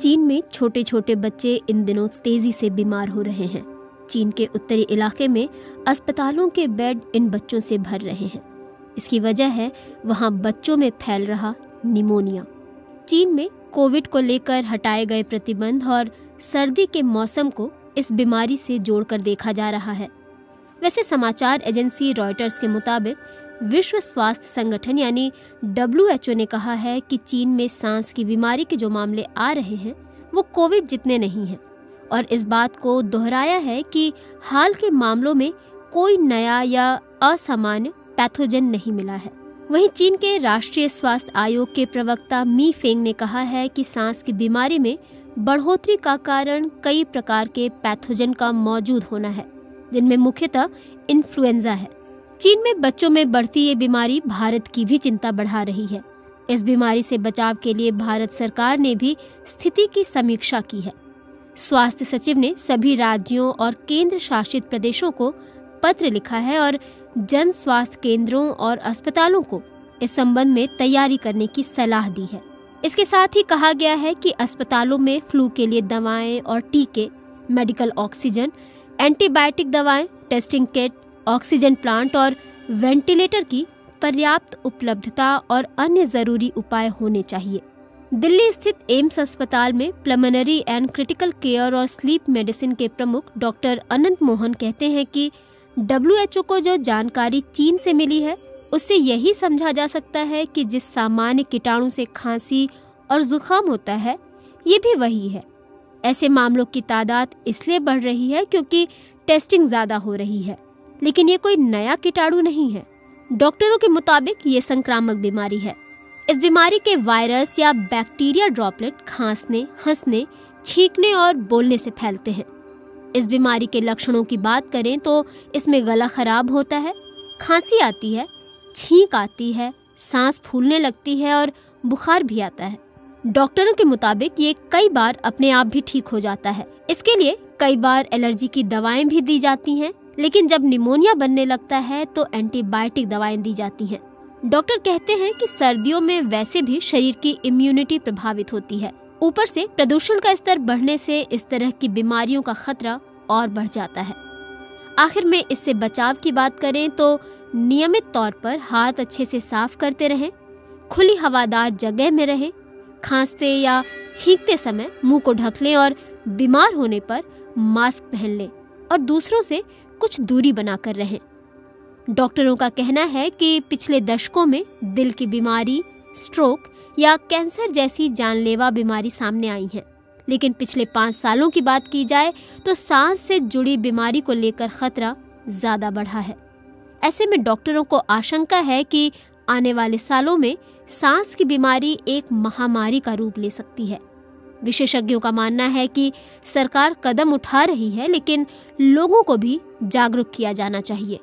चीन में छोटे छोटे बच्चे इन दिनों तेजी से बीमार हो रहे हैं। चीन के उत्तरी इलाके में अस्पतालों के बेड इन बच्चों से भर रहे हैं। इसकी वजह है वहां बच्चों में फैल रहा निमोनिया। चीन में कोविड को लेकर हटाए गए प्रतिबंध और सर्दी के मौसम को इस बीमारी से जोड़कर देखा जा रहा है। वैसे समाचार एजेंसी रॉयटर्स के मुताबिक विश्व स्वास्थ्य संगठन यानी WHO ने कहा है कि चीन में सांस की बीमारी के जो मामले आ रहे हैं वो कोविड जितने नहीं हैं, और इस बात को दोहराया है कि हाल के मामलों में कोई नया या असामान्य पैथोजन नहीं मिला है। वहीं चीन के राष्ट्रीय स्वास्थ्य आयोग के प्रवक्ता मी फेंग ने कहा है कि सांस की बीमारी में बढ़ोतरी का कारण कई प्रकार के पैथोजन का मौजूद होना है, जिनमें मुख्यतः इन्फ्लुएंजा है। चीन में बच्चों में बढ़ती ये बीमारी भारत की भी चिंता बढ़ा रही है। इस बीमारी से बचाव के लिए भारत सरकार ने भी स्थिति की समीक्षा की है। स्वास्थ्य सचिव ने सभी राज्यों और केंद्र शासित प्रदेशों को पत्र लिखा है और जन स्वास्थ्य केंद्रों और अस्पतालों को इस संबंध में तैयारी करने की सलाह दी है। इसके साथ ही कहा गया है कि अस्पतालों में फ्लू के लिए दवाएं और टीके, मेडिकल ऑक्सीजन, एंटीबायोटिक दवाएं, टेस्टिंग किट, ऑक्सीजन प्लांट और वेंटिलेटर की पर्याप्त उपलब्धता और अन्य जरूरी उपाय होने चाहिए। दिल्ली स्थित एम्स अस्पताल में प्लमनरी एंड क्रिटिकल केयर और स्लीप मेडिसिन के प्रमुख डॉक्टर अनंत मोहन कहते हैं कि WHO को जो जानकारी चीन से मिली है उससे यही समझा जा सकता है कि जिस सामान्य कीटाणु से खांसी और जुकाम होता है ये भी वही है। ऐसे मामलों की तादाद इसलिए बढ़ रही है क्योंकि टेस्टिंग ज्यादा हो रही है, लेकिन ये कोई नया कीटाणु नहीं है। डॉक्टरों के मुताबिक ये संक्रामक बीमारी है। इस बीमारी के वायरस या बैक्टीरिया ड्रॉपलेट खांसने, हंसने, छींकने और बोलने से फैलते हैं। इस बीमारी के लक्षणों की बात करें तो इसमें गला खराब होता है, खांसी आती है, छींक आती है, सांस फूलने लगती है और बुखार भी आता है। डॉक्टरों के मुताबिक ये कई बार अपने आप भी ठीक हो जाता है। इसके लिए कई बार एलर्जी की दवाएं भी दी जाती हैं, लेकिन जब निमोनिया बनने लगता है तो एंटीबायोटिक दवाएं दी जाती हैं। डॉक्टर कहते हैं कि सर्दियों में वैसे भी शरीर की इम्यूनिटी प्रभावित होती है। ऊपर से प्रदूषण का स्तर बढ़ने से इस तरह की बीमारियों का खतरा और बढ़ जाता है। आखिर में इससे बचाव की बात करें तो नियमित तौर पर हाथ अच्छे से साफ करते रहें, खुली हवादार जगह में रहें, खांसते या छींकते समय मुंह को ढक लें और बीमार होने पर मास्क पहन लें और दूसरों से कुछ दूरी बनाकर रहें। डॉक्टरों का कहना है कि पिछले दशकों में दिल की बीमारी, स्ट्रोक या कैंसर जैसी जानलेवा बीमारी सामने आई है, लेकिन पिछले 5 सालों की बात की जाए तो सांस से जुड़ी बीमारी को लेकर खतरा ज्यादा बढ़ा है। ऐसे में डॉक्टरों को आशंका है कि आने वाले सालों में सांस की बीमारी एक महामारी का रूप ले सकती है। विशेषज्ञों का मानना है कि सरकार कदम उठा रही है, लेकिन लोगों को भी जागरूक किया जाना चाहिए।